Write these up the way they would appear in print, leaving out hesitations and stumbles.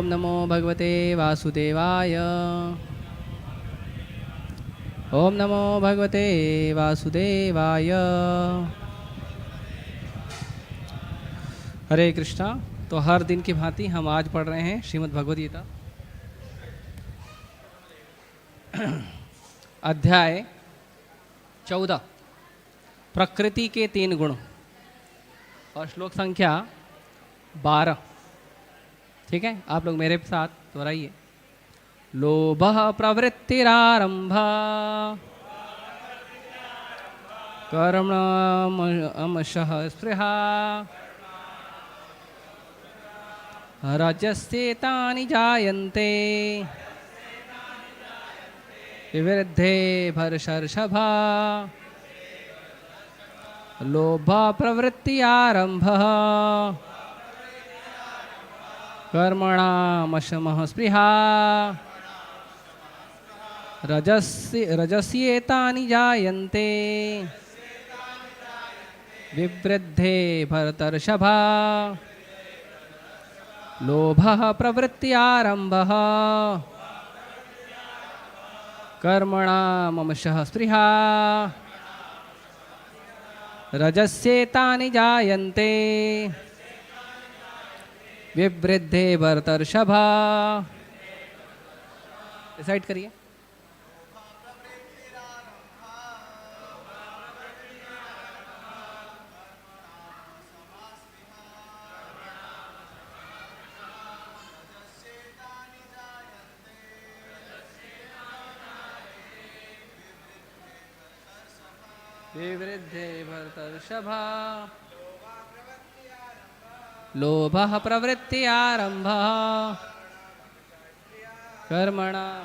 नमो भगवते वासुदेवाय। ओम नमो भगवते वासुदेवाय। हरे कृष्णा। तो हर दिन की भांति हम आज पढ़ रहे हैं श्रीमद् भगवद गीता अध्याय 14 प्रकृति के 3 गुण और श्लोक संख्या 12। ठीक है, आप लोग मेरे साथ दोहराइए। लोभः प्रवृत्तिरारंभ कर्मणमशः स्पृहा रजस्येतानि जायन्ते विवृद्धे भरशर्षभा। लोभः प्रवृत्तिरारंभः कर्मणामशमः स्पृहा रजस्येतानि जायन्ते विवृद्धे भरतर्षभा। लोभः प्रवृत्तिरारंभः कर्मणामशः स्पृहा रजस्येतानि जायन्ते विवृद्धे भरतर्षभा। डिसाइड करिए। विवृद्धे भरतर्षभा। लोभः प्रवृत्तिरारंभः कर्मणां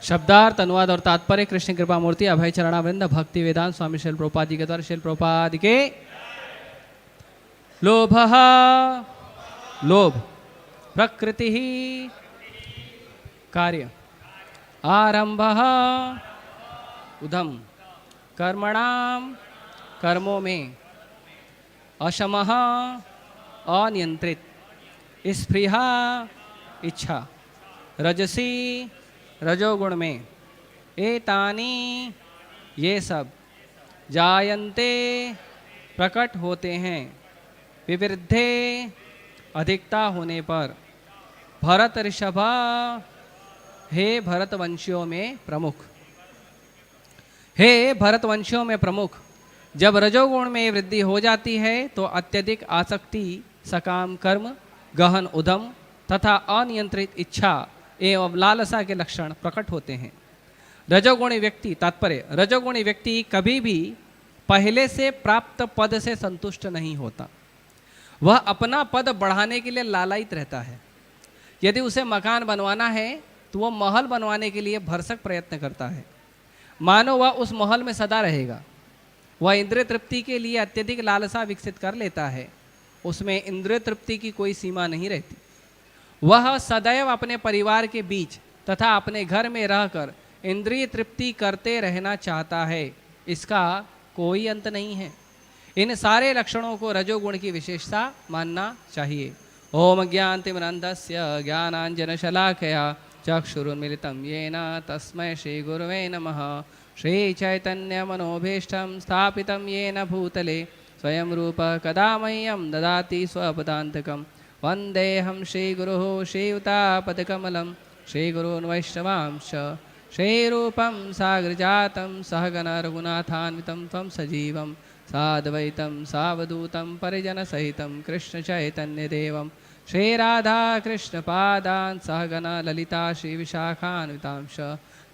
शब्दार्थ अनुवाद और तात्पर्य कृष्ण कृपा मूर्ति अभय चरणावृंद भक्ति वेदांत स्वामी शिल प्रभुपाद जी के द्वारा शिल प्रभुपाद के। लोभः लोभ प्रकृति ही कार्य आरंभः उधम कर्मणाम कर्मों में अशमः अनियंत्रित स्पृहा इच्छा रजसी रजोगुण में एतानी ये सब जायन्ते प्रकट होते हैं विवृद्धे अधिकता होने पर भरत ऋषभा हे भरतवंशियों में प्रमुख। हे भरतवंशियों में प्रमुख। जब रजोगुण में वृद्धि हो जाती है तो अत्यधिक आसक्ति सकाम कर्म गहन उद्यम तथा अनियंत्रित इच्छा एवं लालसा के लक्षण प्रकट होते हैं। रजोगुणी व्यक्ति तात्पर्य रजोगुणी व्यक्ति कभी भी पहले से प्राप्त पद से संतुष्ट नहीं होता। वह अपना पद बढ़ाने के लिए लालायित रहता है। यदि उसे मकान बनवाना है तो वह महल बनवाने के लिए भरसक प्रयत्न करता है, मानो वह उस महल में सदा रहेगा। वह इंद्रिय तृप्ति के लिए अत्यधिक लालसा विकसित कर लेता है। उसमें इंद्रिय तृप्ति की कोई सीमा नहीं रहती। वह सदैव अपने परिवार के बीच तथा अपने घर में रहकर इंद्रिय तृप्ति करते रहना चाहता है। इसका कोई अंत नहीं है। इन सारे लक्षणों को रजोगुण की विशेषता मानना चाहिए। ओम ज्ञानतिमिरन्धस्य ज्ञानाञ्जनशलाकया चक्षुरुन्मीलितं येन तस्मै श्रीगुरवे नमः। श्रीचैतन्यमनोभीष्टं स्थापितं येन भूतले स्वयं रूप कदा मह्यं ददाति स्वपदान्तकम्। वन्देऽहं श्रीगुरुः श्रीयुतापदकमलं श्रीगुरून् वैष्णवांश्च श्रीरूपं साग्रजातं सहगण रघुनाथान्वितं त्वं सजीवं साद्वैतं सावधूतं परिजनसहितं कृष्णचैतन्यदेवं श्रीराधाकृष्णपादान् सहगना ललिता श्रीविशाखान्वितांश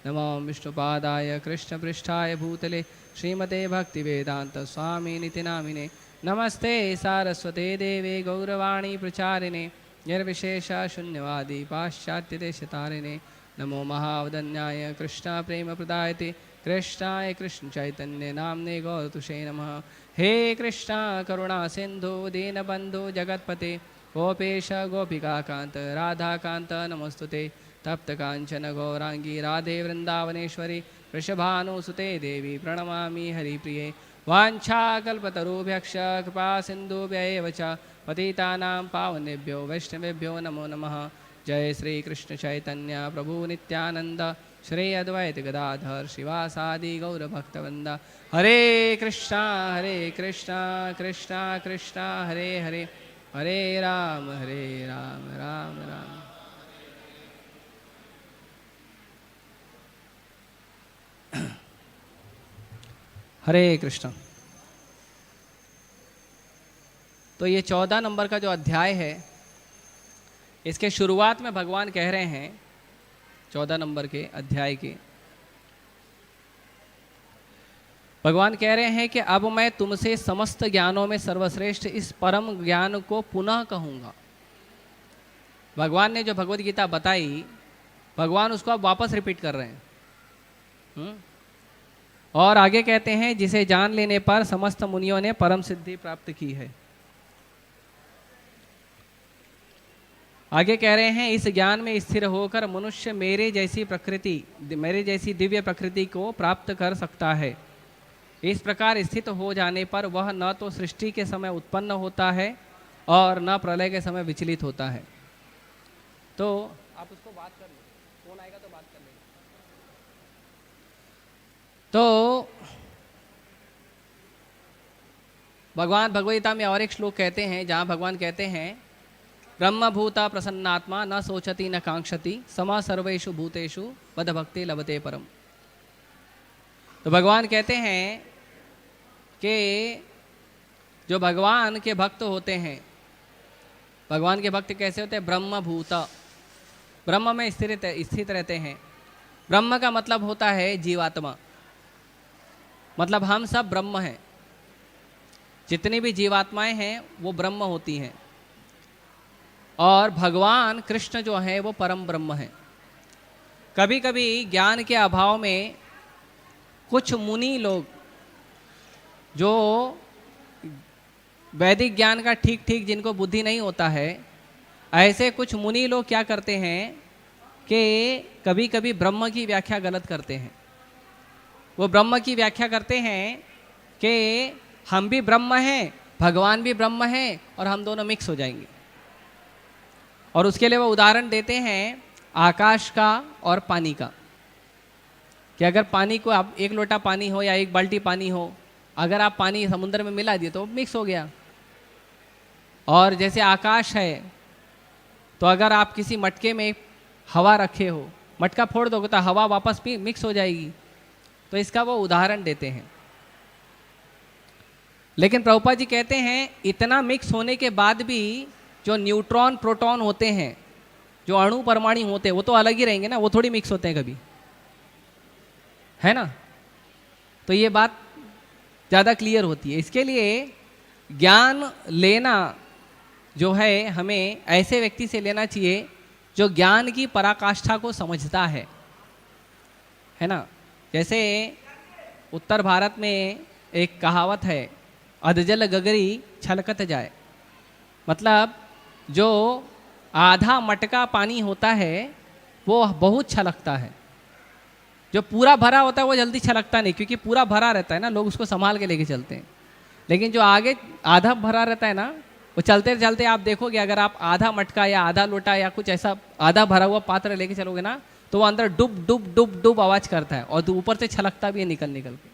नमो विष्णुपादाय कृष्णपृष्ठाय भूतले श्रीमते भक्तिवेदान्तस्वामिनिति नामिने नमस्ते सारस्वते देवे गौरवाणी प्रचारिणे निर्विशेषशून्यवादी पाश्चात्यदेशतारिणे नमो महावदन्याय कृष्णप्रेमप्रदायते कृष्णाय कृष्णचैतन्य नाम्ने गौरतुषे नमः। हे कृष्णा करुणा सिन्धु दीनबन्धु जगत्पते गोपेश गोपिकाकान्त राधाकान्त नमोस्तुते तप्त कांचन गौरांगी राधे वृंदावनेश्वरी वृषभानुसुते देवी प्रणमामि हरिप्रिये वाञ्छाकल्पतरुभ्यश्च कृपा सिन्धुभ्यैव च पतितानां पावनेभ्यो वैष्णवेभ्यो नमो नमः। जय श्री कृष्ण चैतन्य प्रभु नित्यानंद श्री अद्वैत गदाधर शिवासादि गौरभक्तवृंद। हरे कृष्णा कृष्णा कृष्णा हरे हरे हरे राम राम राम। हरे कृष्ण। तो ये 14 नंबर का जो अध्याय है, इसके शुरुआत में भगवान कह रहे हैं 14 नंबर के अध्याय के, भगवान कह रहे हैं कि अब मैं तुमसे समस्त ज्ञानों में सर्वश्रेष्ठ इस परम ज्ञान को पुनः कहूँगा। भगवान ने जो भगवत गीता बताई, भगवान उसको अब वापस रिपीट कर रहे हैं। और आगे कहते हैं जिसे जान लेने पर समस्त मुनियों ने परम सिद्धि प्राप्त की है। आगे कह रहे हैं इस ज्ञान में स्थिर होकर मनुष्य मेरे जैसी दिव्य प्रकृति को प्राप्त कर सकता है। इस प्रकार स्थित हो जाने पर वह न तो सृष्टि के समय उत्पन्न होता है और न प्रलय के समय विचलित होता है। तो आप उसको बात कर लो, फोन आएगा तो बात कर लेंगे। तो भगवान भगवद्गीता में और एक श्लोक कहते हैं, जहाँ भगवान कहते हैं ब्रह्मभूता प्रसन्नात्मा न सोचति न कांक्षति समा सर्वेषु भूतेषु बद भक्ति लभते परम। तो भगवान कहते हैं कि जो भगवान के भक्त होते हैं, भगवान के भक्त कैसे होते हैं? ब्रह्मभूता, ब्रह्म में स्थित रहते हैं। ब्रह्म का मतलब होता है जीवात्मा, मतलब हम सब ब्रह्म हैं। जितनी भी जीवात्माएं हैं वो ब्रह्म होती हैं, और भगवान कृष्ण जो है वो परम ब्रह्म है। कभी कभी ज्ञान के अभाव में कुछ मुनि लोग जो वैदिक ज्ञान का ठीक ठीक जिनको बुद्धि नहीं होता है, ऐसे कुछ मुनि लोग क्या करते हैं कि कभी कभी ब्रह्म की व्याख्या गलत करते हैं। वो ब्रह्म की व्याख्या करते हैं कि हम भी ब्रह्म हैं, भगवान भी ब्रह्म है, और हम दोनों मिक्स हो जाएंगे। और उसके लिए वो उदाहरण देते हैं आकाश का और पानी का, कि अगर पानी को आप एक लोटा पानी हो या एक बाल्टी पानी हो, अगर आप पानी समुद्र में मिला दिए तो मिक्स हो गया। और जैसे आकाश है, तो अगर आप किसी मटके में हवा रखे हो, मटका फोड़ दोगे तो हवा वापस भी मिक्स हो जाएगी। तो इसका वो उदाहरण देते हैं। लेकिन प्रभुपाद जी कहते हैं इतना मिक्स होने के बाद भी जो न्यूट्रॉन प्रोटॉन होते हैं, जो अणु परमाणु होते हैं, वो तो अलग ही रहेंगे ना, वो थोड़ी मिक्स होते हैं कभी, है ना। तो ये बात ज़्यादा क्लियर होती है। इसके लिए ज्ञान लेना जो है हमें ऐसे व्यक्ति से लेना चाहिए जो ज्ञान की पराकाष्ठा को समझता है ना। जैसे उत्तर भारत में एक कहावत है, अधजल गगरी छलकत जाए, मतलब जो आधा मटका पानी होता है वो बहुत छलकता है, जो पूरा भरा होता है वो जल्दी छलकता नहीं, क्योंकि पूरा भरा रहता है ना, लोग उसको संभाल के लेके चलते हैं। लेकिन जो आगे आधा भरा रहता है ना, वो चलते चलते आप देखोगे, अगर आप आधा मटका या आधा लोटा या कुछ ऐसा आधा भरा हुआ पात्र लेके चलोगे ना, तो वो अंदर डुब डुब डुब डुब आवाज करता है और ऊपर से छलकता भी है निकल निकल के।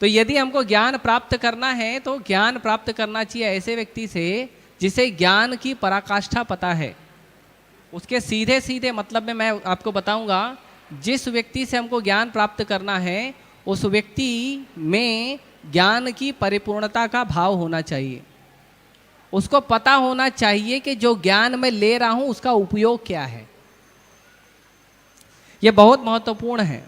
तो यदि हमको ज्ञान प्राप्त करना है तो ज्ञान प्राप्त करना चाहिए ऐसे व्यक्ति से जिसे ज्ञान की पराकाष्ठा पता है। उसके सीधे सीधे मतलब में मैं आपको बताऊंगा, जिस व्यक्ति से हमको ज्ञान प्राप्त करना है उस व्यक्ति में ज्ञान की परिपूर्णता का भाव होना चाहिए। उसको पता होना चाहिए कि जो ज्ञान मैं ले रहा हूं उसका उपयोग क्या है। यह बहुत महत्वपूर्ण है।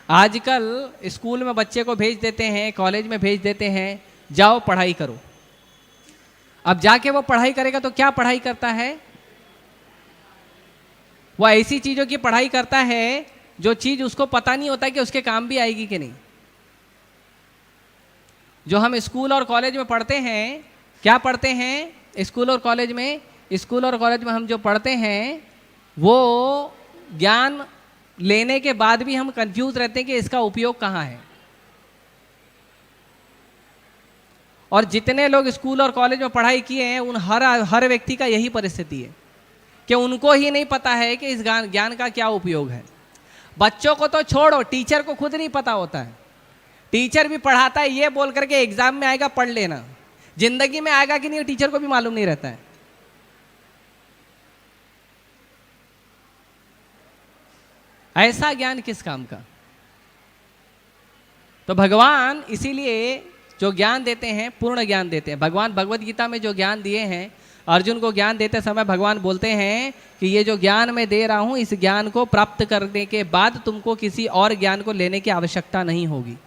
आजकल स्कूल में बच्चे को भेज देते हैं, कॉलेज में भेज देते हैं, जाओ पढ़ाई करो। अब जाके वो पढ़ाई करेगा तो क्या पढ़ाई करता है? वो ऐसी चीजों की पढ़ाई करता है जो चीज उसको पता नहीं होता कि उसके काम भी आएगी कि नहीं। जो हम स्कूल और कॉलेज में पढ़ते हैं, क्या पढ़ते हैं स्कूल और कॉलेज में? स्कूल और कॉलेज में हम जो पढ़ते हैं वो ज्ञान लेने के बाद भी हम कंफ्यूज रहते हैं कि इसका उपयोग कहाँ है। और जितने लोग स्कूल और कॉलेज में पढ़ाई किए हैं उन हर व्यक्ति का यही परिस्थिति है कि उनको ही नहीं पता है कि इस ज्ञान का क्या उपयोग है। बच्चों को तो छोड़ो, टीचर को खुद नहीं पता होता है। टीचर भी पढ़ाता है ये बोल करके एग्जाम में आएगा पढ़ लेना, जिंदगी में आएगा कि नहीं टीचर को भी मालूम नहीं रहता है। ऐसा ज्ञान किस काम का? तो भगवान इसीलिए जो ज्ञान देते हैं पूर्ण ज्ञान देते हैं। भगवान भगवत गीता में जो ज्ञान दिए हैं, अर्जुन को ज्ञान देते समय भगवान बोलते हैं कि ये जो ज्ञान मैं दे रहा हूं इस ज्ञान को प्राप्त करने के बाद तुमको किसी और ज्ञान को लेने की आवश्यकता नहीं होगी।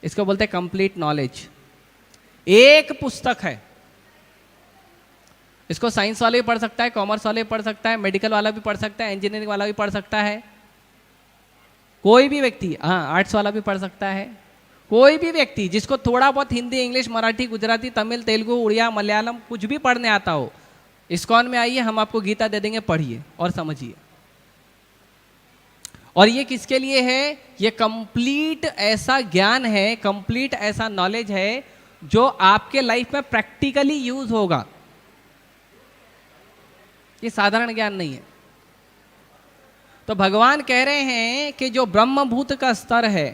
इसको बोलते हैं कंप्लीट नॉलेज। एक पुस्तक है, इसको साइंस वाला भी पढ़ सकता है, कॉमर्स वाला भी पढ़ सकता है, मेडिकल वाला भी पढ़ सकता है, इंजीनियरिंग वाला भी पढ़ सकता है, कोई भी व्यक्ति, हाँ आर्ट्स वाला भी पढ़ सकता है। कोई भी व्यक्ति जिसको थोड़ा बहुत हिंदी, इंग्लिश, मराठी, गुजराती, तमिल, तेलुगु, उड़िया, मलयालम कुछ भी पढ़ने आता हो, इस्कॉन में आइए, हम आपको गीता दे देंगे, पढ़िए और समझिए। और ये किसके लिए है? ये कंप्लीट ऐसा ज्ञान है, कंप्लीट ऐसा नॉलेज है जो आपके लाइफ में प्रैक्टिकली यूज होगा। ये साधारण ज्ञान नहीं है। तो भगवान कह रहे हैं कि जो ब्रह्मभूत का स्तर है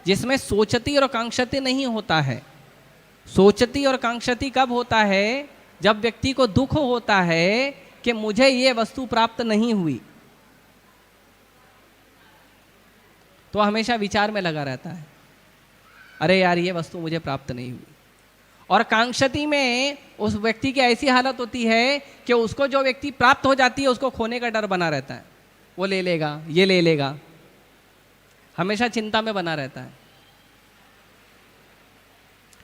जिसमें सोचती और कांक्षती नहीं होता है। सोचती और कांक्षती कब होता है? जब व्यक्ति को दुख होता है कि मुझे ये वस्तु प्राप्त नहीं हुई, तो हमेशा विचार में लगा रहता है, अरे यार ये वस्तु मुझे प्राप्त नहीं हुई। और कांक्षती में उस व्यक्ति की ऐसी हालत होती है कि उसको जो व्यक्ति प्राप्त हो जाती है उसको खोने का डर बना रहता है। वो ले लेगा, ये ले लेगा, हमेशा चिंता में बना रहता है।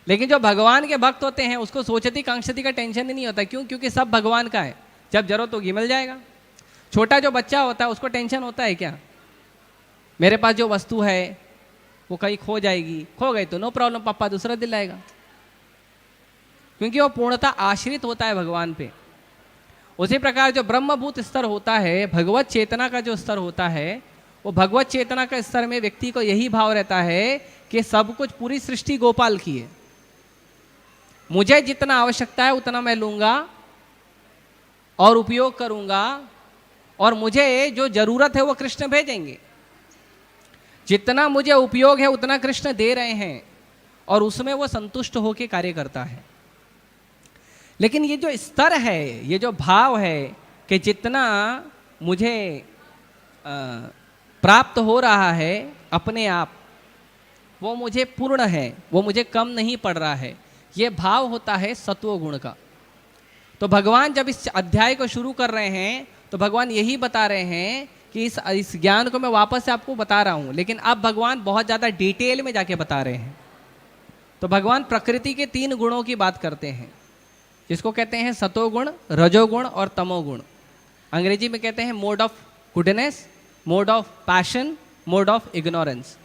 लेकिन जो भगवान के भक्त होते हैं उसको सोचती कांक्षती का टेंशन ही नहीं होता। क्यों? क्योंकि सब भगवान का है, जब जरूरत होगी मिल जाएगा। छोटा जो बच्चा होता है उसको टेंशन होता है क्या? मेरे पास जो वस्तु है वो कहीं खो जाएगी, खो गई तो नो प्रॉब्लम, पापा दूसरा दिलाएगा। क्योंकि वो पूर्णता आश्रित होता है भगवान पे। उसी प्रकार जो ब्रह्मभूत स्तर होता है, भगवत चेतना का जो स्तर होता है, वो भगवत चेतना का स्तर में व्यक्ति को यही भाव रहता है कि सब कुछ, पूरी सृष्टि गोपाल की है, मुझे जितना आवश्यकता है उतना मैं लूंगा और उपयोग करूंगा, और मुझे जो जरूरत है वो कृष्ण भेजेंगे। जितना मुझे उपयोग है उतना कृष्ण दे रहे हैं और उसमें वो संतुष्ट होकर कार्य करता है। लेकिन ये जो स्तर है, ये जो भाव है कि जितना मुझे प्राप्त हो रहा है अपने आप, वो मुझे पूर्ण है, वो मुझे कम नहीं पड़ रहा है, ये भाव होता है सत्व गुण का। तो भगवान जब इस अध्याय को शुरू कर रहे हैं तो भगवान यही बता रहे हैं कि इस ज्ञान को मैं वापस से आपको बता रहा हूँ, लेकिन अब भगवान बहुत ज़्यादा डिटेल में जाके बता रहे हैं। तो भगवान प्रकृति के 3 गुणों की बात करते हैं, जिसको कहते हैं सतोगुण, रजोगुण और तमोगुण। अंग्रेजी में कहते हैं mode of goodness, mode of passion, mode of ignorance.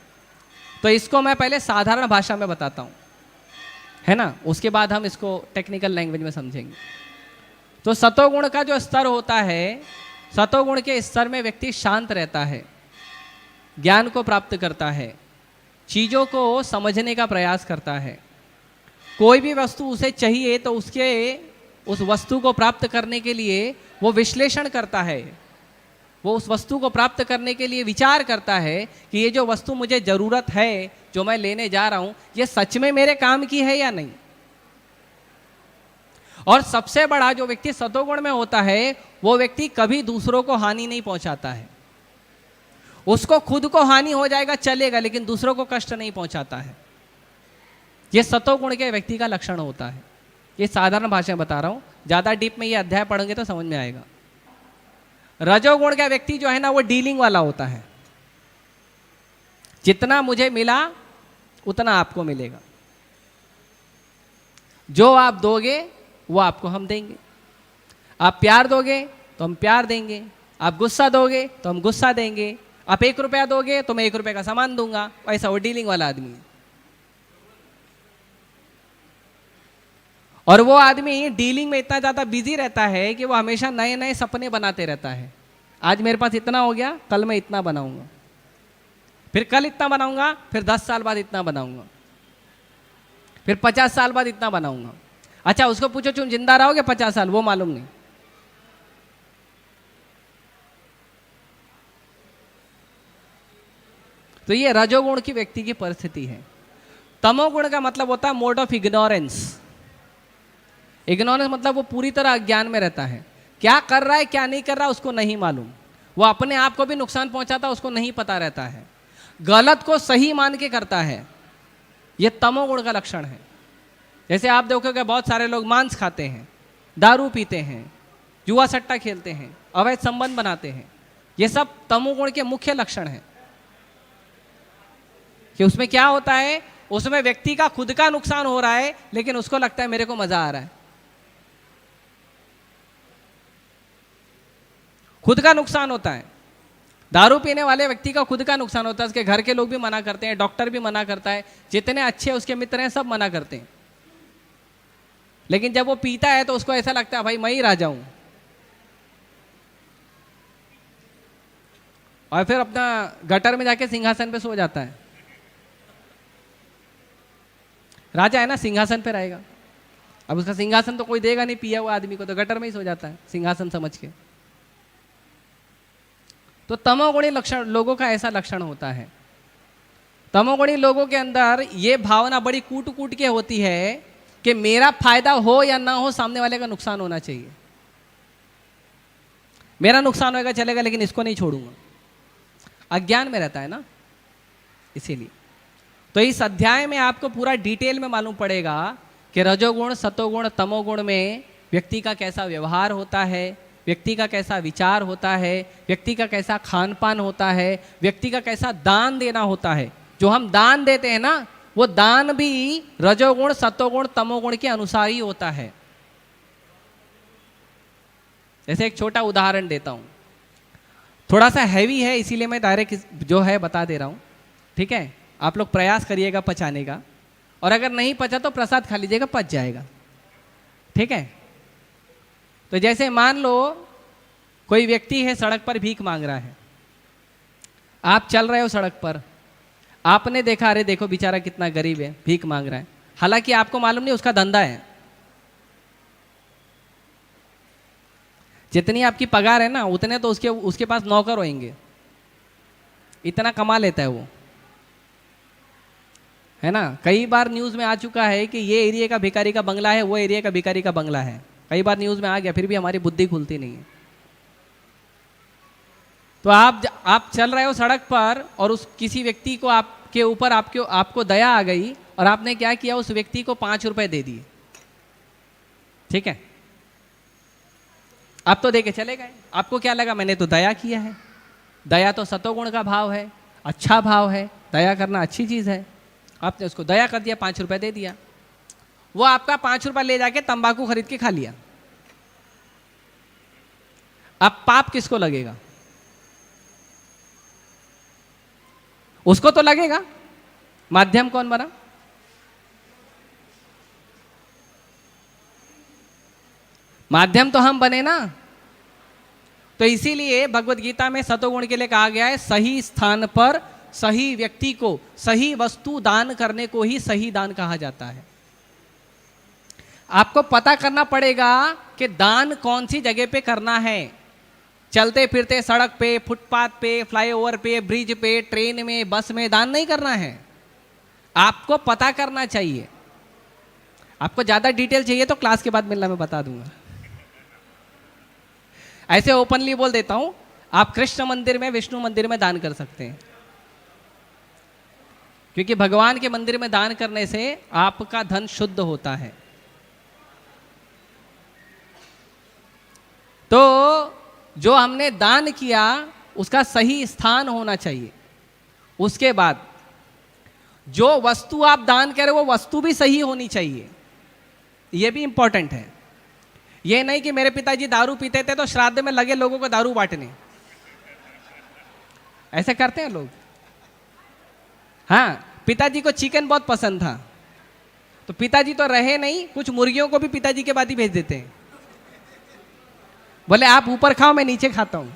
तो इसको मैं पहले साधारण भाषा में बताता हूँ, है ना, उसके बाद हम इसको टेक्निकल लैंग्वेज में समझेंगे। तो सतोगुण का जो स्तर होता है, सतोगुण के स्तर में व्यक्ति शांत रहता है, ज्ञान को प्राप्त करता है, चीज़ों को समझने का प्रयास करता है। कोई भी वस्तु उसे चाहिए तो उस वस्तु को प्राप्त करने के लिए वो विश्लेषण करता है, वो उस वस्तु को प्राप्त करने के लिए विचार करता है कि ये जो वस्तु मुझे ज़रूरत है, जो मैं लेने जा रहा हूँ, ये सच में मेरे काम की है या नहीं। और सबसे बड़ा जो व्यक्ति सतोगुण में होता है वो व्यक्ति कभी दूसरों को हानि नहीं पहुंचाता है। उसको खुद को हानि हो जाएगा चलेगा, लेकिन दूसरों को कष्ट नहीं पहुंचाता है। ये सतोगुण के व्यक्ति का लक्षण होता है। ये साधारण भाषा में बता रहा हूँ, ज़्यादा डीप में ये अध्याय पढ़ेंगे तो समझ में आएगा। रजोगुण का व्यक्ति जो है ना वो डीलिंग वाला होता है। जितना मुझे मिला उतना आपको मिलेगा, जो आप दोगे वो आपको हम देंगे। आप प्यार दोगे तो हम प्यार देंगे, आप गुस्सा दोगे तो हम गुस्सा देंगे, आप 1 रुपया दोगे तो मैं 1 रुपये का सामान दूंगा। ऐसा वो डीलिंग वाला आदमी है। और वो आदमी डीलिंग में इतना ज़्यादा बिजी रहता है कि वो हमेशा नए नए सपने बनाते रहता है। आज मेरे पास इतना हो गया, कल मैं इतना बनाऊंगा, फिर कल इतना बनाऊंगा, फिर 10 साल बाद इतना बनाऊंगा, फिर 50 साल बाद इतना बनाऊंगा। अच्छा, उसको पूछो तुम जिंदा रहोगे 50 साल, वो मालूम नहीं। तो ये रजोगुण की व्यक्ति की परिस्थिति है। तमोगुण का मतलब होता है मोड ऑफ इग्नोरेंस। इग्नोरेंस मतलब वो पूरी तरह अज्ञान में रहता है, क्या कर रहा है क्या नहीं कर रहा उसको नहीं मालूम। वो अपने आप को भी नुकसान पहुंचाता उसको नहीं पता रहता है, गलत को सही मान के करता है। ये तमोगुण का लक्षण है। जैसे आप देखोगे बहुत सारे लोग मांस खाते हैं, दारू पीते हैं, जुआ सट्टा खेलते हैं, अवैध संबंध बनाते हैं। ये सब तमोगुण के मुख्य लक्षण हैं। कि उसमें क्या होता है, उसमें व्यक्ति का खुद का नुकसान हो रहा है लेकिन उसको लगता है मेरे को मजा आ रहा है। खुद का नुकसान होता है। दारू पीने वाले व्यक्ति का खुद का नुकसान होता है, उसके घर के लोग भी मना करते हैं, डॉक्टर भी मना करता है, जितने अच्छे उसके मित्र हैं सब मना करते हैं। लेकिन जब वो पीता है तो उसको ऐसा लगता है भाई मैं ही राजा हूं, और फिर अपना गटर में जाके सिंहासन पे सो जाता है। राजा है ना, सिंहासन पे रहेगा। अब उसका सिंहासन तो कोई देगा नहीं पिया हुआ आदमी को, तो गटर में ही सो जाता है सिंहासन समझ के। तो तमोगुणी लक्षण लोगों का ऐसा लक्षण होता है। तमोगुणी लोगों के अंदर ये भावना बड़ी कूट कूट के होती है कि मेरा फायदा हो या ना हो, सामने वाले का नुकसान होना चाहिए। मेरा नुकसान होगा चलेगा लेकिन इसको नहीं छोड़ूंगा। अज्ञान में रहता है ना, इसीलिए। तो इस अध्याय में आपको पूरा डिटेल में मालूम पड़ेगा कि रजोगुण, सतोगुण, तमोगुण में व्यक्ति का कैसा व्यवहार होता है, व्यक्ति का कैसा विचार होता है, व्यक्ति का कैसा खान पान होता है, व्यक्ति का कैसा दान देना होता है। जो हम दान देते हैं ना, वो दान भी रजोगुण, सतोगुण, तमोगुण के अनुसार ही होता है। जैसे एक छोटा उदाहरण देता हूं, थोड़ा सा हैवी है इसीलिए मैं डायरेक्ट जो है बता दे रहा हूं, ठीक है। आप लोग प्रयास करिएगा पचाने का, और अगर नहीं पचा तो प्रसाद खा लीजिएगा, पच जाएगा, ठीक है। तो जैसे मान लो कोई व्यक्ति है सड़क पर भीख मांग रहा है, आप चल रहे हो सड़क पर, आपने देखा अरे देखो बेचारा कितना गरीब है, भीख मांग रहा है। हालांकि आपको मालूम नहीं उसका धंधा है, जितनी आपकी पगार है ना उतने तो उसके पास नौकर होंगे, इतना कमा लेता है वो, है ना। कई बार न्यूज़ में आ चुका है कि ये एरिया का भिखारी का बंगला है, वो एरिया का भिखारी का बंगला है। कई बार न्यूज़ में आ गया, फिर भी हमारी बुद्धि खुलती नहीं है। तो आप चल रहे हो सड़क पर और उस किसी व्यक्ति को आपके ऊपर आपको दया आ गई और आपने क्या किया, उस व्यक्ति को 5 रुपए दे दिए, ठीक है। आप तो दे के चले गए, आपको क्या लगा मैंने तो दया किया है। दया तो सतोगुण का भाव है, अच्छा भाव है, दया करना अच्छी चीज़ है। आपने उसको दया कर दिया, 5 रुपए दे दिया। वो आपका 5 रुपए ले जाके तंबाकू खरीद के खा लिया। अब पाप किसको लगेगा? उसको तो लगेगा। माध्यम कौन बना? माध्यम तो हम बने ना। तो इसीलिए भगवत गीता में सतोगुण के लिए कहा गया है, सही स्थान पर सही व्यक्ति को सही वस्तु दान करने को ही सही दान कहा जाता है। आपको पता करना पड़ेगा कि दान कौन सी जगह पे करना है। चलते फिरते सड़क पे, फुटपाथ पे, फ्लाईओवर पे, ब्रिज पे, ट्रेन में, बस में दान नहीं करना है। आपको पता करना चाहिए। आपको ज्यादा डिटेल चाहिए तो क्लास के बाद मिलना, मैं बता दूंगा। ऐसे ओपनली बोल देता हूं, आप कृष्ण मंदिर में, विष्णु मंदिर में दान कर सकते हैं। क्योंकि भगवान के मंदिर में दान करने से आपका धन शुद्ध होता है। तो जो हमने दान किया उसका सही स्थान होना चाहिए। उसके बाद जो वस्तु आप दान करें वो वस्तु भी सही होनी चाहिए, ये भी इंपॉर्टेंट है। ये नहीं कि मेरे पिताजी दारू पीते थे तो श्राद्ध में लगे लोगों को दारू बांटने, ऐसे करते हैं लोग। हाँ, पिताजी को चिकन बहुत पसंद था तो पिताजी तो रहे नहीं, कुछ मुर्गियों को भी पिताजी के बाद ही भेज देते हैं, बोले आप ऊपर खाओ मैं नीचे खाता हूं।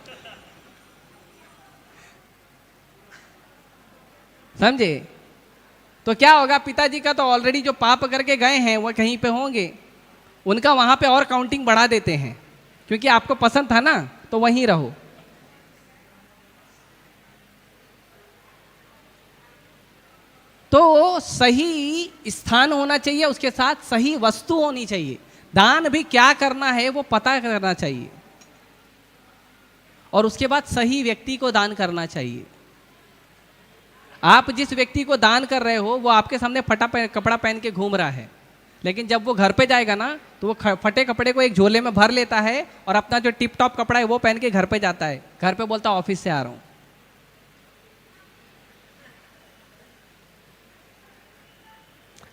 समझे? तो क्या होगा, पिताजी का तो ऑलरेडी जो पाप करके गए हैं वो कहीं पे होंगे, उनका वहां पे और काउंटिंग बढ़ा देते हैं, क्योंकि आपको पसंद था ना तो वहीं रहो। तो सही स्थान होना चाहिए, उसके साथ सही वस्तु होनी चाहिए। दान भी क्या करना है वो पता करना चाहिए, और उसके बाद सही व्यक्ति को दान करना चाहिए। आप जिस व्यक्ति को दान कर रहे हो वो आपके सामने फटा कपड़ा पहन के घूम रहा है, लेकिन जब वो घर पे जाएगा ना तो वो फटे कपड़े को एक झोले में भर लेता है और अपना जो टिप टॉप कपड़ा है वो पहन के घर पे जाता है। घर पे बोलता है ऑफिस से आ रहा हूं।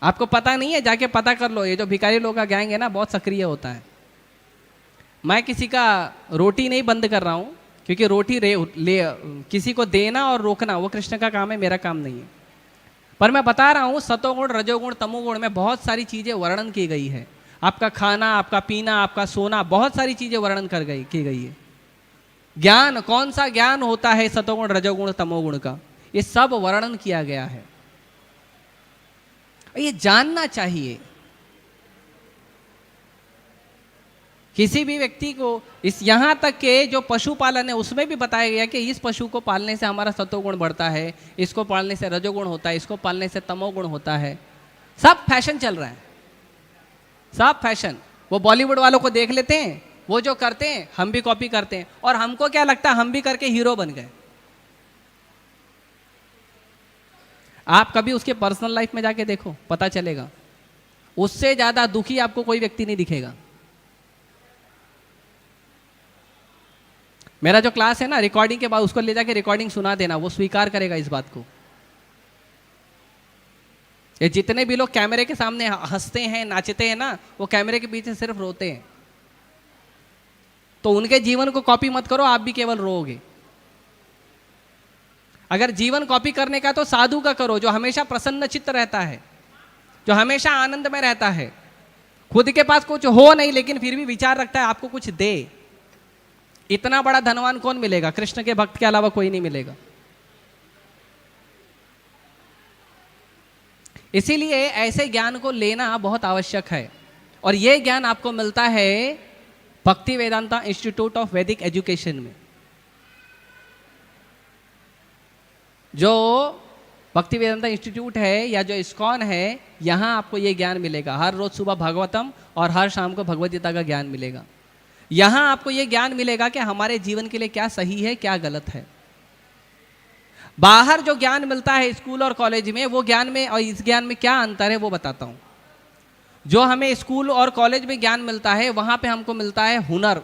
आपको पता नहीं है, जाके पता कर लो। ये जो भिखारी लोग का गैंग है ना, बहुत सक्रिय होता है। मैं किसी का रोटी नहीं बंद कर रहा हूं, क्योंकि रोटी किसी को देना और रोकना वो कृष्ण का काम है, मेरा काम नहीं है। पर मैं बता रहा हूं सतोगुण रजोगुण तमोगुण में बहुत सारी चीजें वर्णन की गई है। आपका खाना, आपका पीना, आपका सोना, बहुत सारी चीजें वर्णन की गई है। ज्ञान, कौन सा ज्ञान होता है सतोगुण रजोगुण तमोगुण का, ये सब वर्णन किया गया है। ये जानना चाहिए। किसी भी व्यक्ति को इस यहां तक के जो पशुपालन है उसमें भी बताया गया कि इस पशु को पालने से हमारा सतोगुण बढ़ता है, इसको पालने से रजोगुण होता है, इसको पालने से तमोगुण होता है। सब फैशन चल रहा है, सब फैशन। वो बॉलीवुड वालों को देख लेते हैं, वो जो करते हैं हम भी कॉपी करते हैं, और हमको क्या लगता है हम भी करके हीरो बन गए। आप कभी उसके पर्सनल लाइफ में जाके देखो, पता चलेगा उससे ज्यादा दुखी आपको कोई व्यक्ति नहीं दिखेगा। मेरा जो क्लास है ना, रिकॉर्डिंग के बाद उसको ले जाके रिकॉर्डिंग सुना देना, वो स्वीकार करेगा इस बात को। ये जितने भी लोग कैमरे के सामने हंसते हैं, नाचते हैं ना, वो कैमरे के पीछे सिर्फ रोते हैं। तो उनके जीवन को कॉपी मत करो, आप भी केवल रोओगे। अगर जीवन कॉपी करने का तो साधु का करो, जो हमेशा प्रसन्न चित्त रहता है, जो हमेशा आनंद में रहता है, खुद के पास कुछ हो नहीं लेकिन फिर भी विचार रखता है आपको कुछ दे। इतना बड़ा धनवान कौन मिलेगा? कृष्ण के भक्त के अलावा कोई नहीं मिलेगा। इसीलिए ऐसे ज्ञान को लेना बहुत आवश्यक है, और यह ज्ञान आपको मिलता है भक्ति वेदांता इंस्टीट्यूट ऑफ वैदिक एजुकेशन में। जो भक्ति वेदांता इंस्टीट्यूट है या जो इस्कॉन है, यहाँ आपको ये ज्ञान मिलेगा। हर रोज सुबह भागवतम और हर शाम को भगवद गीता का ज्ञान मिलेगा। यहाँ आपको ये ज्ञान मिलेगा कि हमारे जीवन के लिए क्या सही है, क्या गलत है। बाहर जो ज्ञान मिलता है स्कूल और कॉलेज में, वो ज्ञान में और इस ज्ञान में क्या अंतर है वो बताता हूँ। जो हमें स्कूल और कॉलेज में ज्ञान मिलता है, वहाँ पे हमको मिलता है हुनर।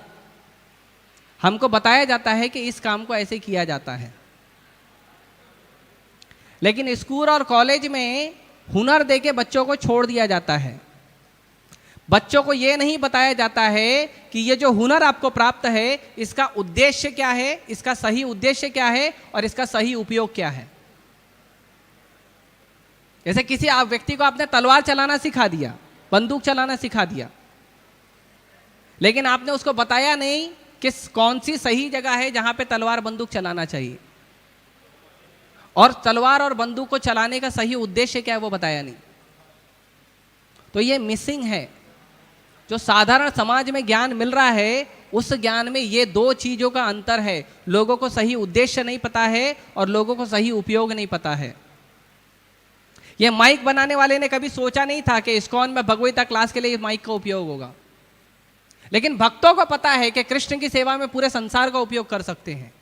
हमको बताया जाता है कि इस काम को ऐसे किया जाता है। लेकिन स्कूल और कॉलेज में हुनर देके बच्चों को छोड़ दिया जाता है। बच्चों को ये नहीं बताया जाता है कि ये जो हुनर आपको प्राप्त है, इसका उद्देश्य क्या है, इसका सही उद्देश्य क्या है और इसका सही उपयोग क्या है। जैसे किसी आप व्यक्ति को आपने तलवार चलाना सिखा दिया, बंदूक चलाना सिखा दिया, लेकिन आपने उसको बताया नहीं कि कौन सी सही जगह है जहां पे तलवार बंदूक चलाना चाहिए, और तलवार और बंदूक को चलाने का सही उद्देश्य क्या है वो बताया नहीं। तो ये मिसिंग है। जो साधारण समाज में ज्ञान मिल रहा है, उस ज्ञान में ये दो चीजों का अंतर है। लोगों को सही उद्देश्य नहीं पता है और लोगों को सही उपयोग नहीं पता है। ये माइक बनाने वाले ने कभी सोचा नहीं था कि इस्कॉन में भगवद गीता क्लास के लिए माइक का उपयोग होगा, लेकिन भक्तों को पता है कि कृष्ण की सेवा में पूरे संसार का उपयोग कर सकते हैं।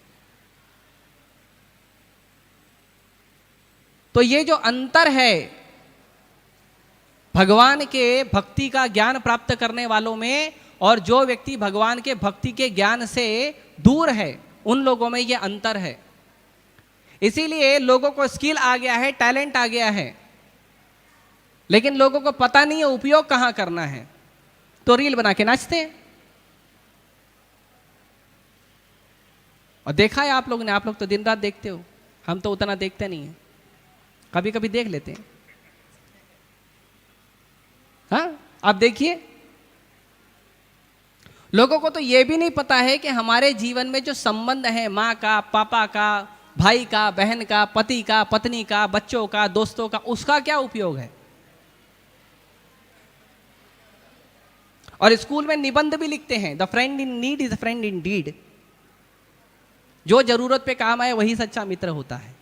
तो ये जो अंतर है भगवान के भक्ति का ज्ञान प्राप्त करने वालों में और जो व्यक्ति भगवान के भक्ति के ज्ञान से दूर है, उन लोगों में ये अंतर है। इसीलिए लोगों को स्किल आ गया है, टैलेंट आ गया है, लेकिन लोगों को पता नहीं है उपयोग कहां करना है, तो रील बना के नाचते हैं। और देखा है आप लोग ने, आप लोग तो दिन रात देखते हो, हम तो उतना देखते नहीं है, कभी कभी देख लेते हैं। हाँ, आप देखिए, लोगों को तो यह भी नहीं पता है कि हमारे जीवन में जो संबंध है माँ का, पापा का, भाई का, बहन का, पति का, पत्नी का, बच्चों का, दोस्तों का, उसका क्या उपयोग है। और स्कूल में निबंध भी लिखते हैं, the friend in need is the friend in deed. जो जरूरत पे काम आए वही सच्चा मित्र होता है।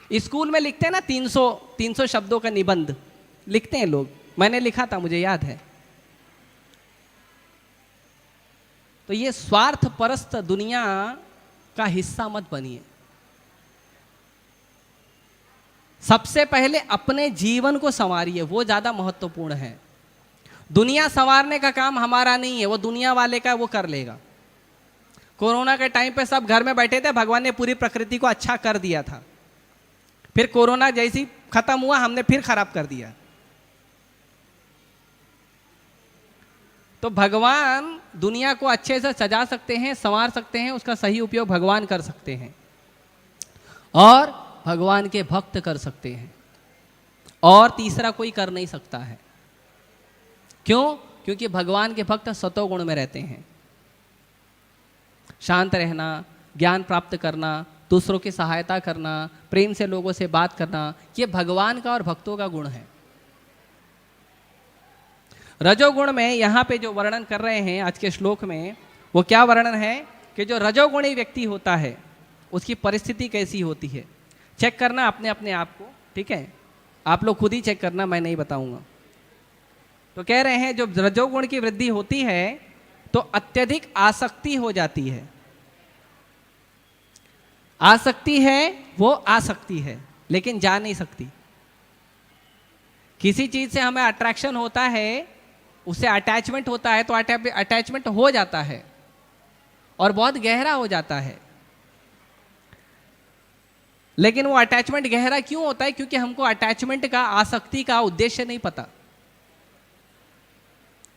स्कूल में लिखते हैं ना 300 शब्दों का निबंध लिखते हैं लोग, मैंने लिखा था, मुझे याद है। तो ये स्वार्थ परस्त दुनिया का हिस्सा मत बनिए। सबसे पहले अपने जीवन को संवारिए, वो ज्यादा महत्वपूर्ण है। दुनिया संवारने का काम हमारा नहीं है, वो दुनिया वाले का, वो कर लेगा। कोरोना के टाइम पे सब घर में बैठे थे, भगवान ने पूरी प्रकृति को अच्छा कर दिया था। फिर कोरोना जैसी खत्म हुआ, हमने फिर खराब कर दिया। तो भगवान दुनिया को अच्छे से सजा सकते हैं, संवार सकते हैं, उसका सही उपयोग भगवान कर सकते हैं और भगवान के भक्त कर सकते हैं, और तीसरा कोई कर नहीं सकता है। क्यों? क्योंकि भगवान के भक्त सतोगुण में रहते हैं। शांत रहना, ज्ञान प्राप्त करना, दूसरों की सहायता करना, प्रेम से लोगों से बात करना, ये भगवान का और भक्तों का गुण है। रजोगुण में यहाँ पे जो वर्णन कर रहे हैं आज के श्लोक में, वो क्या वर्णन है कि जो रजोगुणी व्यक्ति होता है उसकी परिस्थिति कैसी होती है। चेक करना अपने अपने आप को, ठीक है, आप लोग खुद ही चेक करना, मैं नहीं बताऊंगा। तो कह रहे हैं जो रजोगुण की वृद्धि होती है तो अत्यधिक आसक्ति हो जाती है। आसक्ति है वो आसक्ति है, लेकिन जा नहीं सकती। किसी चीज से हमें अट्रैक्शन होता है, उससे अटैचमेंट होता है, तो अटैचमेंट हो जाता है और बहुत गहरा हो जाता है। लेकिन वो अटैचमेंट गहरा क्यों होता है? क्योंकि हमको अटैचमेंट का, आसक्ति का उद्देश्य नहीं पता।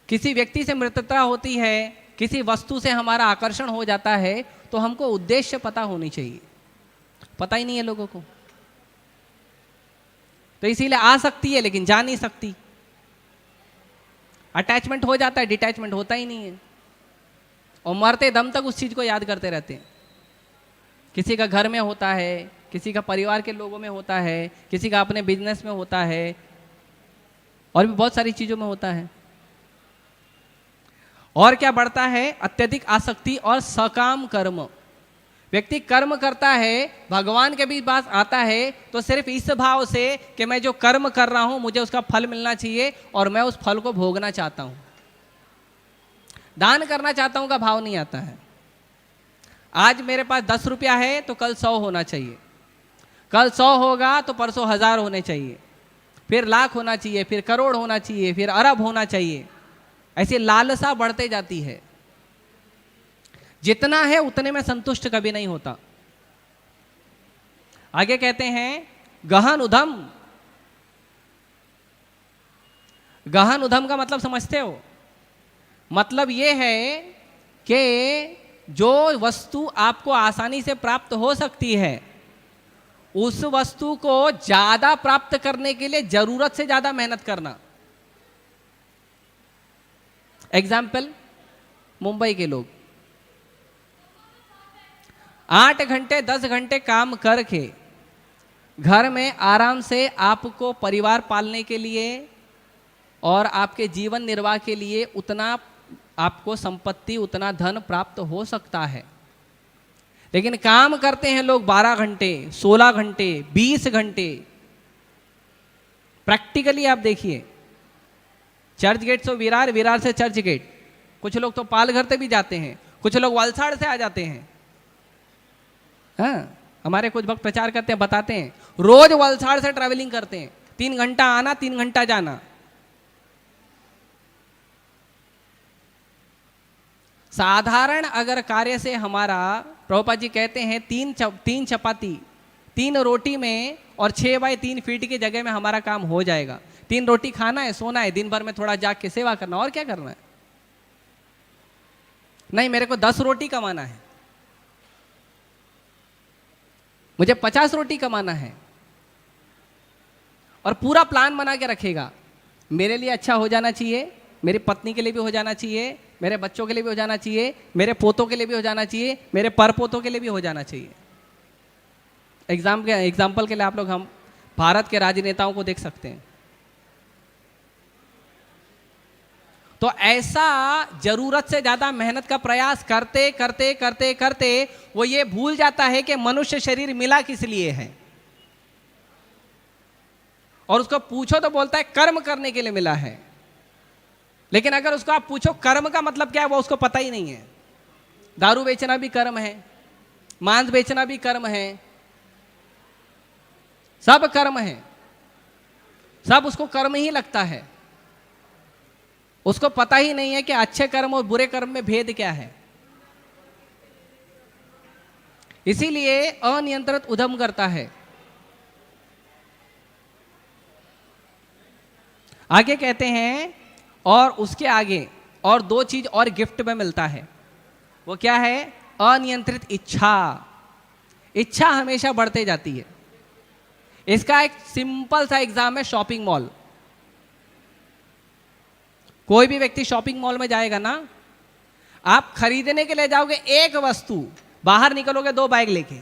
किसी व्यक्ति से मित्रता होती है, किसी वस्तु से हमारा आकर्षण हो जाता है, तो हमको उद्देश्य पता होनी चाहिए, पता ही नहीं है लोगों को। तो इसीलिए आ सकती है लेकिन जा नहीं सकती। अटैचमेंट हो जाता है, डिटैचमेंट होता ही नहीं है, और मरते दम तक उस चीज को याद करते रहते हैं। किसी का घर में होता है, किसी का परिवार के लोगों में होता है, किसी का अपने बिजनेस में होता है, और भी बहुत सारी चीजों में होता है। और क्या बढ़ता है? अत्यधिक आसक्ति और सकाम कर्म। व्यक्ति कर्म करता है, भगवान के भी पास आता है तो सिर्फ इस भाव से कि मैं जो कर्म कर रहा हूं मुझे उसका फल मिलना चाहिए और मैं उस फल को भोगना चाहता हूं, दान करना चाहता हूं का भाव नहीं आता है। आज मेरे पास 10 रुपया है तो कल 100 होना चाहिए, कल 100 होगा तो परसों 1000 होने चाहिए, फिर लाख होना चाहिए, फिर करोड़ होना चाहिए, फिर अरब होना चाहिए। ऐसी लालसा बढ़ते जाती है। जितना है उतने में संतुष्ट कभी नहीं होता। आगे कहते हैं गहन उधम। गहन उधम का मतलब समझते हो? मतलब यह है कि जो वस्तु आपको आसानी से प्राप्त हो सकती है, उस वस्तु को ज्यादा प्राप्त करने के लिए जरूरत से ज्यादा मेहनत करना। एग्जाम्पल, मुंबई के लोग 8 घंटे 10 घंटे काम करके घर में आराम से आपको परिवार पालने के लिए और आपके जीवन निर्वाह के लिए उतना आपको संपत्ति, उतना धन प्राप्त हो सकता है। लेकिन काम करते हैं लोग 12 घंटे, 16 घंटे, 20 घंटे। प्रैक्टिकली आप देखिए, चर्च गेट से विरार, विरार से चर्च गेट, कुछ लोग तो पालघर से भी जाते हैं, कुछ लोग वलसाड़ से आ जाते हैं। हाँ, हमारे कुछ भक्त प्रचार करते हैं, बताते हैं, रोज वलसाड़ से ट्रैवलिंग करते हैं, 3 घंटा आना 3 घंटा जाना। साधारण अगर कार्य से हमारा, प्रभुपाद जी कहते हैं, 3 चपाती 3 रोटी में और 6 बाई 3 फीट की जगह में हमारा काम हो जाएगा। 3 रोटी खाना है, सोना है, दिन भर में थोड़ा जाग के सेवा करना, और क्या करना है। नहीं, मेरे को 10 रोटी कमाना है, मुझे 50 रोटी कमाना है, और पूरा प्लान बना के रखेगा, मेरे लिए अच्छा हो जाना चाहिए, मेरी पत्नी के लिए भी हो जाना चाहिए, मेरे बच्चों के लिए भी हो जाना चाहिए, मेरे पोतों के लिए भी हो जाना चाहिए, मेरे परपोतों के लिए भी हो जाना चाहिए। एग्जाम्पल के लिए आप लोग हम भारत के राजनेताओं को देख सकते हैं। तो ऐसा जरूरत से ज्यादा मेहनत का प्रयास करते करते करते करते वो ये भूल जाता है कि मनुष्य शरीर मिला किस लिए है। और उसको पूछो तो बोलता है कर्म करने के लिए मिला है, लेकिन अगर उसको आप पूछो कर्म का मतलब क्या है, वो उसको पता ही नहीं है। दारू बेचना भी कर्म है, मांस बेचना भी कर्म है, सब कर्म है, सब उसको कर्म ही लगता है। उसको पता ही नहीं है कि अच्छे कर्म और बुरे कर्म में भेद क्या है। इसीलिए अनियंत्रित उद्यम करता है। आगे कहते हैं, और उसके आगे और 2 चीज और गिफ्ट में मिलता है। वो क्या है? अनियंत्रित इच्छा। इच्छा हमेशा बढ़ते जाती है। इसका एक सिंपल सा एग्जाम है शॉपिंग मॉल। कोई भी व्यक्ति शॉपिंग मॉल में जाएगा ना, आप खरीदने के लिए जाओगे एक वस्तु, बाहर निकलोगे 2 बैग लेके।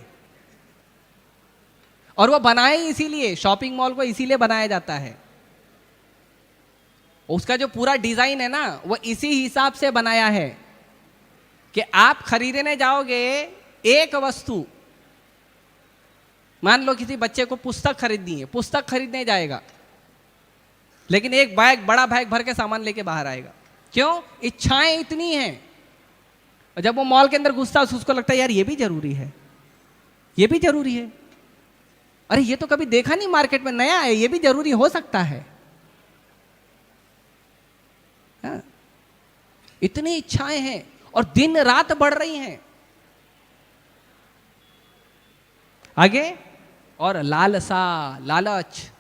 और वो बनाए इसीलिए, शॉपिंग मॉल को इसीलिए बनाया जाता है, उसका जो पूरा डिजाइन है ना वो इसी हिसाब से बनाया है कि आप खरीदने जाओगे एक वस्तु, मान लो किसी बच्चे को पुस्तक खरीदनी है, पुस्तक खरीदने जाएगा, लेकिन एक बैग, बड़ा बैग भर के सामान लेके बाहर आएगा। क्यों? इच्छाएं इतनी हैं। और जब वो मॉल के अंदर घुसता है उसको लगता है यार ये भी जरूरी है, ये भी जरूरी है, अरे ये तो कभी देखा नहीं मार्केट में, नया है, ये भी जरूरी हो सकता है। हाँ? इतनी इच्छाएं हैं और दिन रात बढ़ रही हैं। आगे, और लालसा, लालच।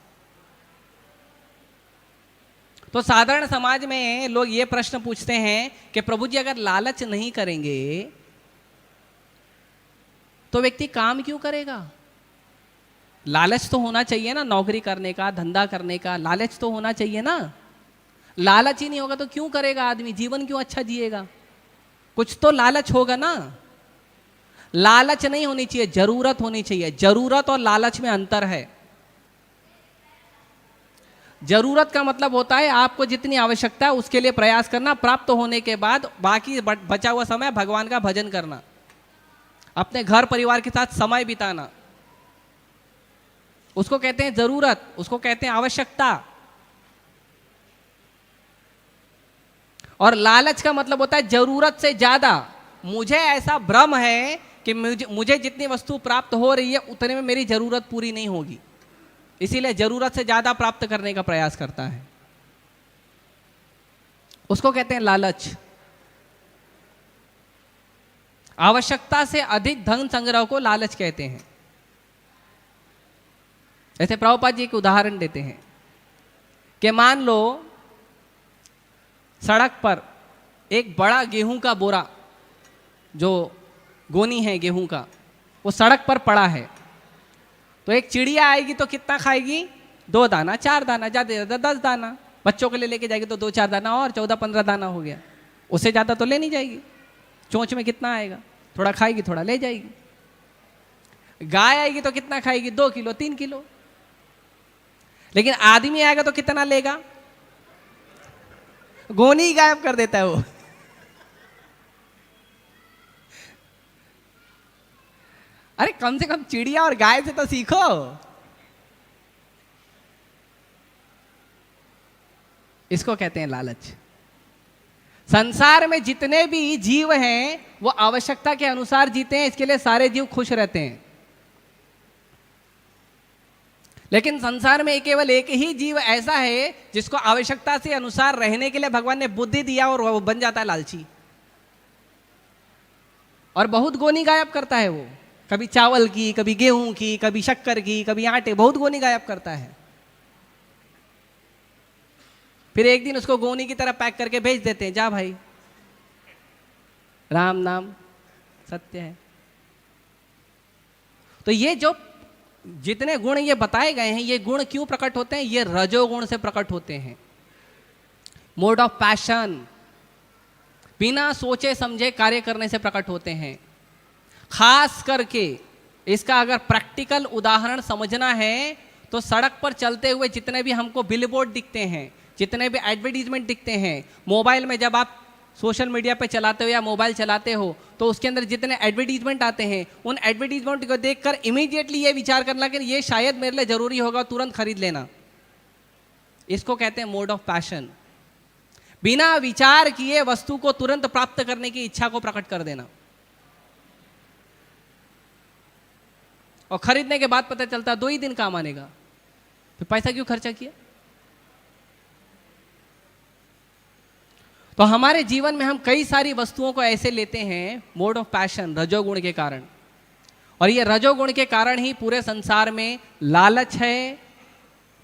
तो साधारण समाज में लोग ये प्रश्न पूछते हैं कि प्रभु जी अगर लालच नहीं करेंगे तो व्यक्ति काम क्यों करेगा? लालच तो होना चाहिए ना, नौकरी करने का, धंधा करने का लालच तो होना चाहिए ना। लालच ही नहीं होगा तो क्यों करेगा आदमी? जीवन क्यों अच्छा जिएगा? कुछ तो लालच होगा ना। लालच नहीं होनी चाहिए, जरूरत होनी चाहिए। जरूरत और लालच में अंतर है। जरूरत का मतलब होता है आपको जितनी आवश्यकता है उसके लिए प्रयास करना, प्राप्त होने के बाद बाकी बचा हुआ समय भगवान का भजन करना, अपने घर परिवार के साथ समय बिताना, उसको कहते हैं जरूरत, उसको कहते हैं आवश्यकता। और लालच का मतलब होता है जरूरत से ज्यादा। मुझे ऐसा भ्रम है कि मुझे जितनी वस्तु प्राप्त हो रही है उतने में मेरी जरूरत पूरी नहीं होगी, इसीलिए जरूरत से ज्यादा प्राप्त करने का प्रयास करता है, उसको कहते हैं लालच। आवश्यकता से अधिक धन संग्रह को लालच कहते हैं। ऐसे प्रभुपाद जी एक उदाहरण देते हैं कि मान लो सड़क पर एक बड़ा गेहूं का बोरा, जो गोनी है गेहूं का, वो सड़क पर पड़ा है। तो एक चिड़िया आएगी तो कितना खाएगी? 2 दाना, 4 दाना, ज्यादा ज्यादा 10 दाना। बच्चों के लिए लेके जाएगी तो 2-4 दाना और 14-15 दाना हो गया। उससे ज्यादा तो ले नहीं जाएगी। चोंच में कितना आएगा? थोड़ा खाएगी, थोड़ा ले जाएगी। गाय आएगी तो कितना खाएगी? 2 किलो, 3 किलो। लेकिन आदमी आएगा तो कितना लेगा? गोनी गायब कर देता है वो। अरे कम से कम चिड़िया और गाय से तो सीखो। इसको कहते हैं लालच। संसार में जितने भी जीव हैं वो आवश्यकता के अनुसार जीते हैं, इसके लिए सारे जीव खुश रहते हैं। लेकिन संसार में केवल एक ही जीव ऐसा है जिसको आवश्यकता से अनुसार रहने के लिए भगवान ने बुद्धि दिया और वो बन जाता है लालची, और बहुत गोनी गायब करता है वो, कभी चावल की, कभी गेहूं की, कभी शक्कर की, कभी आटे, बहुत गोनी गायब करता है। फिर एक दिन उसको गोनी की तरह पैक करके भेज देते हैं, जा भाई, राम नाम सत्य है। तो ये जो जितने गुण ये बताए गए हैं, ये गुण क्यों प्रकट होते हैं? ये रजोगुण से प्रकट होते हैं। मोड ऑफ पैशन, बिना सोचे समझे कार्य करने से प्रकट होते हैं। खास करके इसका अगर प्रैक्टिकल उदाहरण समझना है तो सड़क पर चलते हुए जितने भी हमको बिलबोर्ड दिखते हैं, जितने भी एडवर्टीजमेंट दिखते हैं, मोबाइल में जब आप सोशल मीडिया पे चलाते हो या मोबाइल चलाते हो तो उसके अंदर जितने एडवर्टीजमेंट आते हैं, उन एडवर्टीजमेंट को देखकर इमीडिएटली ये विचार करना कि ये शायद मेरे लिए जरूरी होगा, तुरंत खरीद लेना। इसको कहते हैं मोड ऑफ पैशन। बिना विचार किए वस्तु को तुरंत प्राप्त करने की इच्छा को प्रकट कर देना, और खरीदने के बाद पता चलता 2 ही दिन काम आनेगा, तो पैसा क्यों खर्चा किया? तो हमारे जीवन में हम कई सारी वस्तुओं को ऐसे लेते हैं मोड ऑफ पैशन, रजोगुण के कारण। और ये रजोगुण के कारण ही पूरे संसार में लालच है,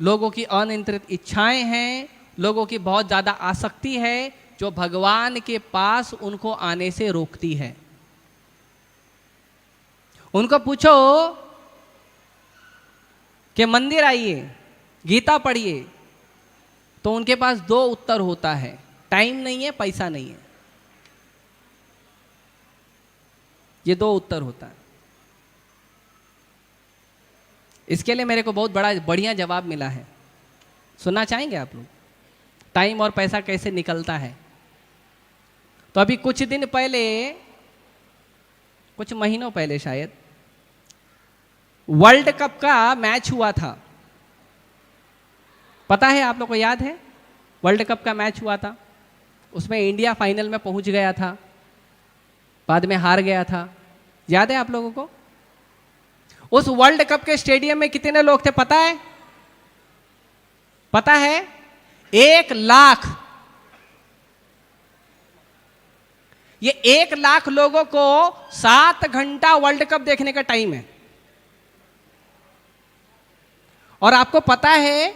लोगों की अनियंत्रित इच्छाएं हैं, लोगों की बहुत ज़्यादा आसक्ति है जो भगवान के पास उनको आने से रोकती है। उनको पूछो कि मंदिर आइए, गीता पढ़िए, तो उनके पास 2 उत्तर होता है, टाइम नहीं है, पैसा नहीं है। ये 2 उत्तर होता है। इसके लिए मेरे को बहुत बढ़िया जवाब मिला है, सुनना चाहेंगे आप लोग? टाइम और पैसा कैसे निकलता है। तो अभी कुछ दिन पहले, कुछ महीनों पहले शायद, वर्ल्ड कप का मैच हुआ था। पता है आप लोग को? याद है? वर्ल्ड कप का मैच हुआ था, उसमें इंडिया फाइनल में पहुंच गया था, बाद में हार गया था। याद है आप लोगों को? उस वर्ल्ड कप के स्टेडियम में कितने लोग थे पता है? पता है? 1 लाख। ये 1 लाख लोगों को 7 घंटा वर्ल्ड कप देखने का टाइम है। और आपको पता है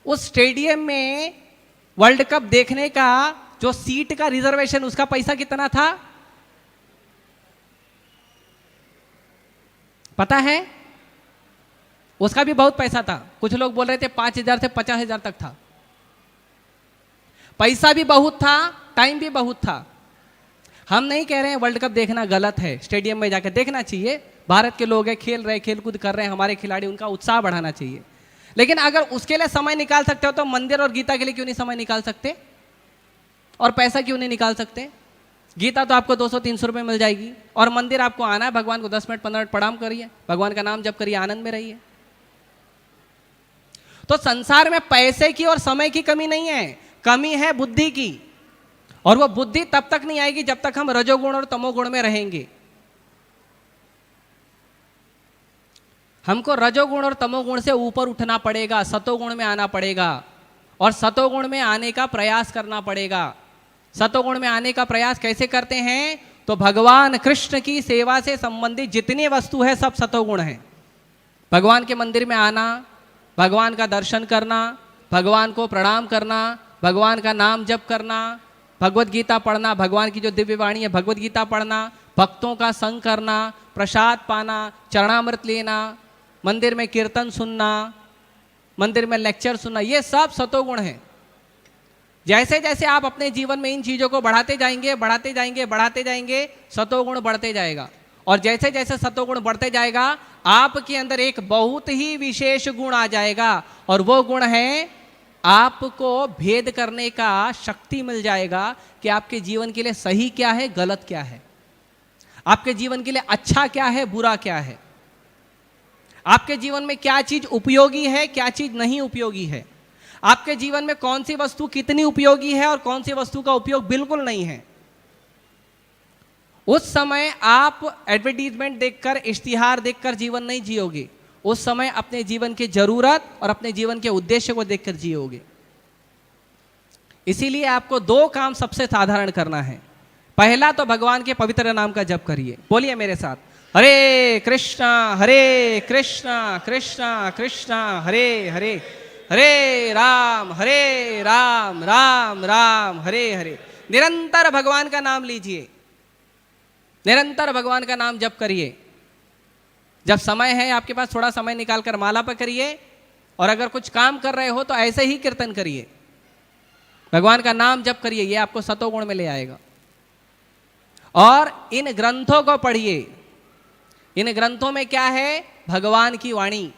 उस स्टेडियम में वर्ल्ड कप देखने का जो सीट का रिजर्वेशन, उसका पैसा कितना था पता है? उसका भी बहुत पैसा था। कुछ लोग बोल रहे थे 5,000 से 50,000 तक था। पैसा भी बहुत था, टाइम भी बहुत था। हम नहीं कह रहे हैं वर्ल्ड कप देखना गलत है, स्टेडियम में जाकर देखना चाहिए। भारत के लोग हैं, खेल रहे, खेलकूद कर रहे हैं, हमारे खिलाड़ी, उनका उत्साह बढ़ाना चाहिए। लेकिन अगर उसके लिए समय निकाल सकते हो तो मंदिर और गीता के लिए क्यों नहीं समय निकाल सकते? और पैसा क्यों नहीं निकाल सकते? गीता तो आपको 200-300 रुपये मिल जाएगी, और मंदिर आपको आना है, भगवान को 10 मिनट 15 मिनट प्रणाम करिए, भगवान का नाम जप करिए, आनंद में रहिए। तो संसार में पैसे की और समय की कमी नहीं है, कमी है बुद्धि की। और वो बुद्धि तब तक नहीं आएगी जब तक हम रजोगुण और तमोगुण में रहेंगे। हमको रजोगुण और तमोगुण से ऊपर उठना पड़ेगा, सतोगुण में आना पड़ेगा, और सतोगुण में आने का प्रयास करना पड़ेगा। सतोगुण में आने का प्रयास कैसे करते हैं? तो भगवान कृष्ण की सेवा से संबंधित जितनी वस्तु है सब सतोगुण है। भगवान के मंदिर में आना, भगवान का दर्शन करना, भगवान को प्रणाम करना, भगवान का नाम जप करना, भगवत गीता पढ़ना, भगवान की जो दिव्य वाणी है भगवत गीता पढ़ना, भक्तों का संग करना, प्रसाद पाना, चरणामृत लेना, मंदिर में कीर्तन सुनना, मंदिर में लेक्चर सुनना, ये सब सतोगुण है। जैसे जैसे आप अपने जीवन में इन चीज़ों को बढ़ाते जाएंगे, बढ़ाते जाएंगे, बढ़ाते जाएंगे, सतोगुण बढ़ते जाएगा। और जैसे जैसे सतोगुण बढ़ते जाएगा आपके अंदर एक बहुत ही विशेष गुण आ जाएगा, और वो गुण है आपको भेद करने का शक्ति मिल जाएगा कि आपके जीवन के लिए सही क्या है, गलत क्या है, आपके जीवन के लिए अच्छा क्या है, बुरा क्या है, आपके जीवन में क्या चीज उपयोगी है, क्या चीज नहीं उपयोगी है, आपके जीवन में कौन सी वस्तु कितनी उपयोगी है और कौन सी वस्तु का उपयोग बिल्कुल नहीं है। उस समय आप एडवर्टीजमेंट देखकर, इश्तिहार देखकर जीवन नहीं जियोगे। उस समय अपने जीवन की जरूरत और अपने जीवन के उद्देश्य को देखकर जियोगे। इसीलिए आपको दो काम सबसे साधारण करना है। पहला तो भगवान के पवित्र नाम का जप करिए। बोलिए मेरे साथ, हरे कृष्णा कृष्णा कृष्णा हरे हरे, हरे राम राम राम हरे हरे। निरंतर भगवान का नाम लीजिए, निरंतर भगवान का नाम जप करिए। जब समय है आपके पास थोड़ा समय निकाल कर माला पर करिए, और अगर कुछ काम कर रहे हो तो ऐसे ही कीर्तन करिए, भगवान का नाम जप करिए, ये आपको सतोगुण में ले आएगा। और इन ग्रंथों को पढ़िए। इन ग्रंथों में क्या है? भगवान की वाणी।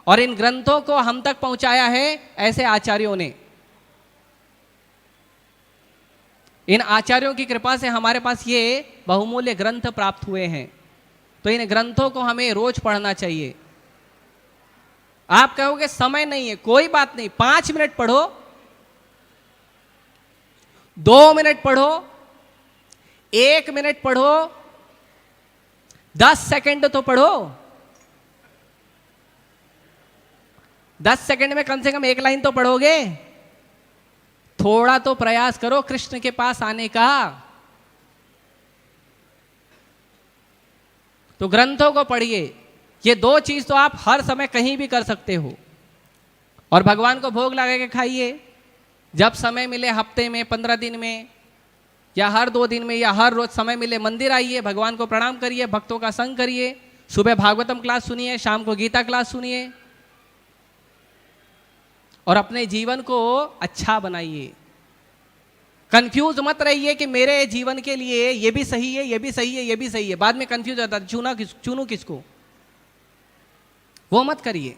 और इन ग्रंथों को हम तक पहुंचाया है ऐसे आचार्यों ने। इन आचार्यों की कृपा से हमारे पास ये बहुमूल्य ग्रंथ प्राप्त हुए हैं। तो इन ग्रंथों को हमें रोज पढ़ना चाहिए। आप कहोगे समय नहीं है, कोई बात नहीं, 5 मिनट पढ़ो, 2 मिनट पढ़ो, 1 मिनट पढ़ो, 10 सेकंड तो पढ़ो। 10 सेकंड में कम से कम 1 लाइन तो पढ़ोगे। थोड़ा तो प्रयास करो कृष्ण के पास आने का। तो ग्रंथों को पढ़िए। ये 2 चीज तो आप हर समय कहीं भी कर सकते हो। और भगवान को भोग लगा के खाइए। जब समय मिले, हफ्ते में, 15 दिन में, या हर 2 दिन में, या हर रोज समय मिले, मंदिर आइए, भगवान को प्रणाम करिए, भक्तों का संग करिए। सुबह भागवतम क्लास सुनिए, शाम को गीता क्लास सुनिए। और अपने जीवन को अच्छा बनाइए। कंफ्यूज मत रहिए कि मेरे जीवन के लिए ये भी सही है, ये भी सही है, ये भी सही है। बाद में कंफ्यूज होता है, चुनूं किसको? वो मत करिए।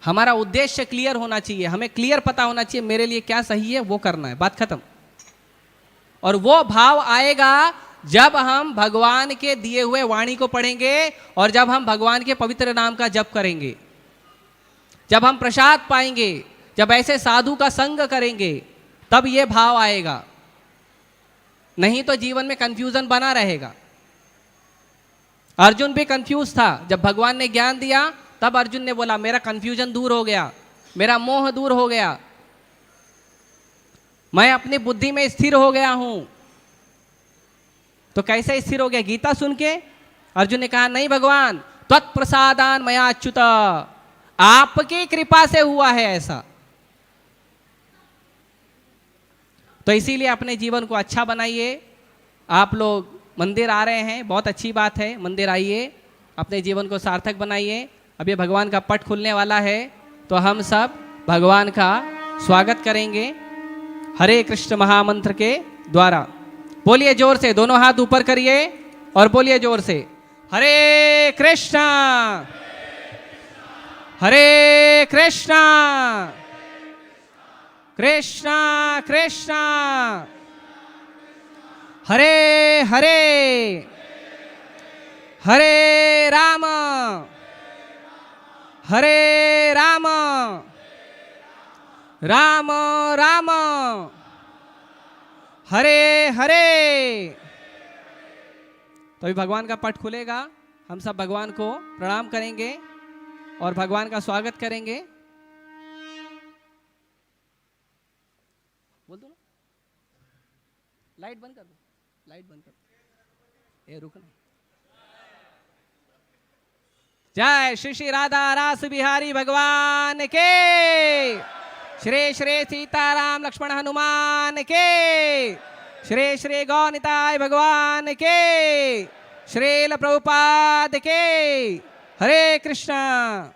हमारा उद्देश्य क्लियर होना चाहिए। हमें क्लियर पता होना चाहिए मेरे लिए क्या सही है, वो करना है, बात खत्म। और वो भाव आएगा जब हम भगवान के दिए हुए वाणी को पढ़ेंगे, और जब हम भगवान के पवित्र नाम का जप करेंगे, जब हम प्रसाद पाएंगे, जब ऐसे साधु का संग करेंगे, तब ये भाव आएगा। नहीं तो जीवन में कंफ्यूजन बना रहेगा। अर्जुन भी कंफ्यूज था। जब भगवान ने ज्ञान दिया तब अर्जुन ने बोला मेरा कंफ्यूजन दूर हो गया, मेरा मोह दूर हो गया, मैं अपनी बुद्धि में स्थिर हो गया हूं। तो कैसे स्थिर हो गया? गीता सुन के। अर्जुन ने कहा नहीं भगवान, त्वत्प्रसादान मया अच्युत, आपकी कृपा से हुआ है ऐसा। तो इसीलिए अपने जीवन को अच्छा बनाइए। आप लोग मंदिर आ रहे हैं, बहुत अच्छी बात है, मंदिर आइए, अपने जीवन को सार्थक बनाइए। अभी भगवान का पट खुलने वाला है, तो हम सब भगवान का स्वागत करेंगे हरे कृष्ण महामंत्र के द्वारा। बोलिए जोर से, दोनों हाथ ऊपर करिए और बोलिए जोर से, हरे कृष्णा हरे कृष्णा कृष्णा कृष्णा हरे हरे, हरे राम हरे राम राम राम हरे हरे। तो अभी भगवान का पट खुलेगा, हम सब भगवान को प्रणाम करेंगे और भगवान का स्वागत करेंगे। बोल दो ना, लाइट बंद कर दो, लाइट बंद कर दो, ये रुकना। जय श्री श्री राधा रास बिहारी भगवान के, श्री श्री सीताराम लक्ष्मण हनुमान के, श्री श्री गौनिताय भगवान के, श्रील प्रभुपाद के। हरे कृष्णा।